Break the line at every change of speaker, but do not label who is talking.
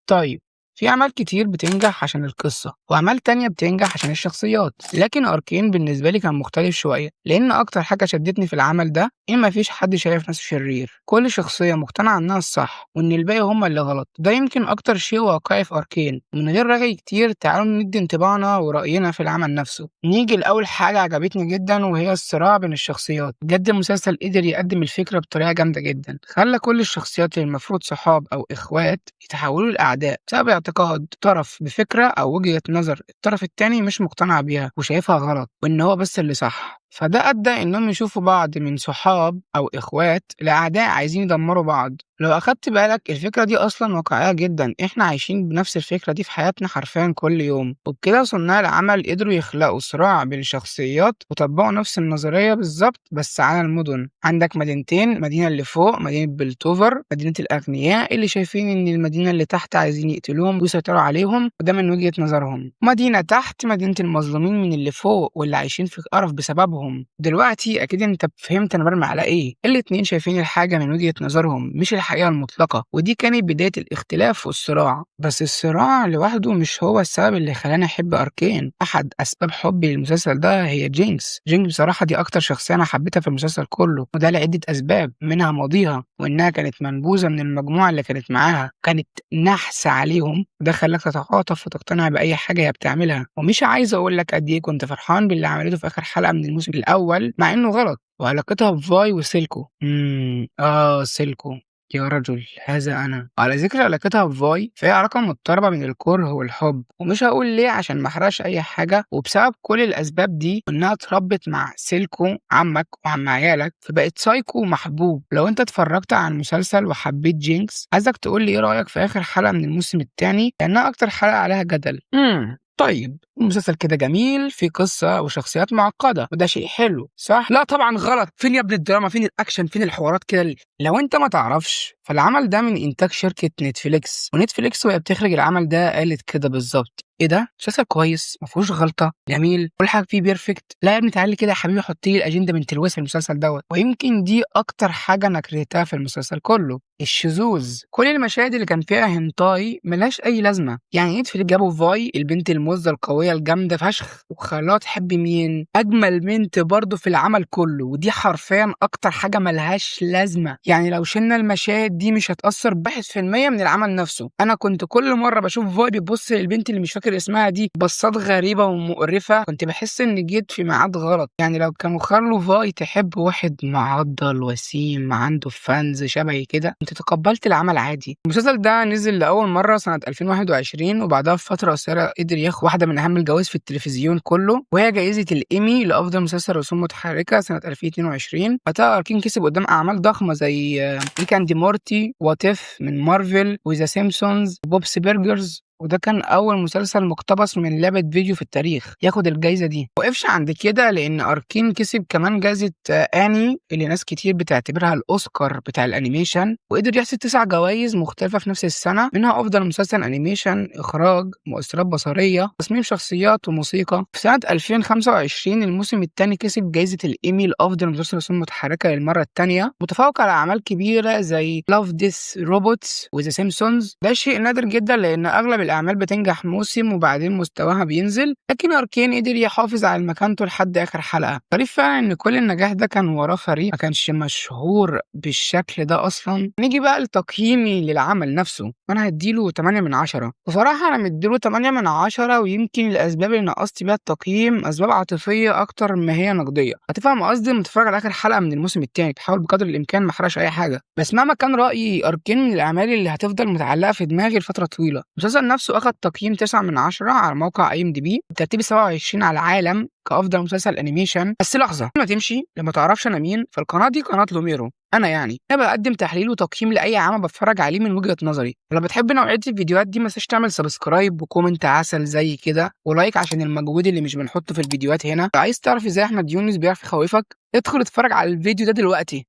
طيب، في أعمال كتير بتنجح عشان القصة وأعمال تانية بتنجح عشان الشخصيات، لكن أركين بالنسبة لي كان مختلف شوية لأن أكتر حاجة شدتني في العمل ده إن مفيش حد شايف نفسه شرير. كل شخصية مقتنعة إنها الصح وإن الباقي هما اللي غلط. ده يمكن أكتر شيء واقعي في أركين. من غير رغي كتير تعالوا ندي انطباعنا ورأينا في العمل نفسه. نيجي لأول حاجة عجبتني جدا وهي الصراع بين الشخصيات. بجد المسلسل قدر يقدم الفكرة بطريقة جامدة جدا، خلى كل الشخصيات اللي المفروض صحاب أو إخوات يتحولوا لأعداء بسبب اعتقاد طرف بفكرة أو وجهة نظر الطرف التاني مش مقتنع بيها وشايفها غلط وإن هو بس اللي صح. فده أدى إنهم يشوفوا بعض من صحاب أو إخوات لأعداء عايزين يدمروا بعض. لو أخدت بالك الفكرة دي أصلا واقعية جدا، إحنا عايشين بنفس الفكرة دي في حياتنا حرفيا كل يوم. وبكده صناع العمل قدروا يخلقوا صراع بين الشخصيات وطبقوا نفس النظرية بالظبط بس على المدن. عندك مدينتين، مدينة اللي فوق مدينة بلتوفر مدينة الأغنياء اللي شايفين إن المدينة اللي تحت عايزين يقتلوهم ويسيطروا عليهم وده من وجهة نظرهم. مدينة تحت مدينة المظلومين من اللي فوق واللي عايشين في قرف بسببهم. دلوقتي أكيد أنت فهمت أنا برمي على إيه. الاتنين شايفين الحاجة من وجهة نظرهم مش الحقيقة المطلقة، ودي كانت بداية الاختلاف والصراع. بس الصراع لوحده مش هو السبب اللي خلاني أحب أركين. أحد أسباب حبي للمسلسل ده هي جينكس. جينكس بصراحة دي أكتر شخصية أنا حبيتها في المسلسل كله، وده لعدة أسباب، منها ماضيها وإنها كانت منبوذة من المجموعة اللي كانت معاها، كانت نحس عليهم وده خلاك تتعاطف وتقتنع بأي حاجة هي بتعملها. ومش عايز أقول لك قد إيه كنت فرحان باللي عملته في آخر حلقة من الموسم الأول مع إنه غلط. وعلاقتها بفاي وسيلكو، سيلكو، يا رجل هذا أنا. وعلى ذكر علاقتها بفاي فهي علاقة مضطربة بين الكره والحب، ومش هقول ليه عشان محرقش أي حاجة، وبسبب كل الأسباب دي إنها اتربت مع سيلكو عمك وعم عيالك فبقت سايكو محبوب. لو أنت اتفرجت على المسلسل وحبيت جينكس عايزك تقول لي إيه رأيك في آخر حلقة من الموسم الثاني لأنها أكتر حلقة عليها جدل. طيب، المسلسل كده جميل، في قصة وشخصيات معقدة وده شيء حلو صح؟ لا طبعا غلط. فين يا ابن الدراما؟ فين الأكشن؟ فين الحوارات كده؟ لو انت ما تعرفش فالعمل ده من إنتاج شركة نتفليكس، ونتفليكس وهي بتخرج العمل ده قالت كده بالظبط. ايه ده؟ مسلسل كويس ما فيهوش غلطه، جميل، كل حاجه فيه بيرفكت. لا يا ابني تعالى كده يا حبيبي حط لي الاجنده من تلويث في المسلسل دوت. ويمكن دي اكتر حاجه انا كرهتها في المسلسل كله، الشذوذ. كل المشاهد اللي كان فيها هنتاي ملهاش اي لازمه. يعني نتفليكس جابوا فاي البنت الموزه القويه الجامده فشخ وخلاها تحب مين؟ اجمل بنت برضه في العمل كله، ودي حرفيا اكتر حاجه ملهاش لازمه. يعني لو شلنا المشاهد دي مش هتاثر ب1% من العمل نفسه. انا كنت كل مره بشوف فاي بتبص للبنت اللي مش فاكر اسمها دي بصات غريبه ومقرفه كنت بحس ان جيت في ميعاد غلط. يعني لو كانوا خلوا فاي تحب واحد معضل وسيم عنده فانز شبهي كده كنت تقبلت العمل عادي. المسلسل ده نزل لاول مره سنه 2021 وبعدها بفتره قصيره قدر ياخد واحده من اهم الجوائز في التلفزيون كله وهي جائزه الايمي لافضل مسلسل رسوم متحركه سنه 2022. وقتها اركين كسب قدام اعمال ضخمه زي ريك اند مورتي، وات اف من مارفل، وذا سيمبسونز، وبوبس برجرز. وده كان أول مسلسل مقتبس من لعبة فيديو في التاريخ ياخد الجايزة دي. وقفش عند كده لأن أركين كسب كمان جايزة آني اللي ناس كتير بتعتبرها الأوسكار بتاع الأنيميشن، وقدر يحصد 9 جوائز مختلفة في نفس السنة، منها أفضل مسلسل أنيميشن، إخراج، مؤثرات بصرية، تصميم شخصيات وموسيقى. في سنة 2025 الموسم الثاني كسب جايزة الإيمي لأفضل مسلسل رسوم متحركة للمرة الثانية، متفوق على أعمال كبيرة زي لاف ديس روبوتس وذا سيمبسونز. ده شيء نادر جدا لأن أغلب الأعمال بتنجح موسم وبعدين مستواها بينزل، لكن أركين قدر يحافظ على مكانته لحد آخر حلقة. غريب فعلا إن كل النجاح ده كان وراه فريق ما كانش مشهور بالشكل ده أصلا. نيجي بقى لتقييمي للعمل نفسه، أنا هديله 8 من 10. بصراحة أنا مديله 8 من 10، ويمكن الأسباب اللي نقصت بيها التقييم أسباب عاطفية أكتر ما هي نقدية. هتفهم قصدي لما تتفرج على آخر حلقة من الموسم التاني تحاول بقدر الإمكان ما أحرقش أي حاجة. بس مهما كان رأيي أركين من الأعمال اللي هتفضل متعلقة في دماغي لفترة طويلة. المسلسل نفسه أخد تقييم 9 من 10 على موقع IMDb بترتيب 27 على العالم كأفضل مسلسل أنيميشن. بس لحظة ما تمشي لما تعرفش أنا مين، فالقناة دي قناة لوميرو. أنا بقدم تحليل وتقييم لأي عمل بتفرج عليه من وجهة نظري. ولو بتحب نوعية الفيديوهات دي ما تنساش تعمل سبسكرايب وكومنت عسل زي كده ولايك عشان المجهود اللي مش بنحطه في الفيديوهات هنا. لو عايز تعرف ازاي أحمد يونس بيعرف يخوفك ادخل اتفرج على الفيديو ده دلوقتي.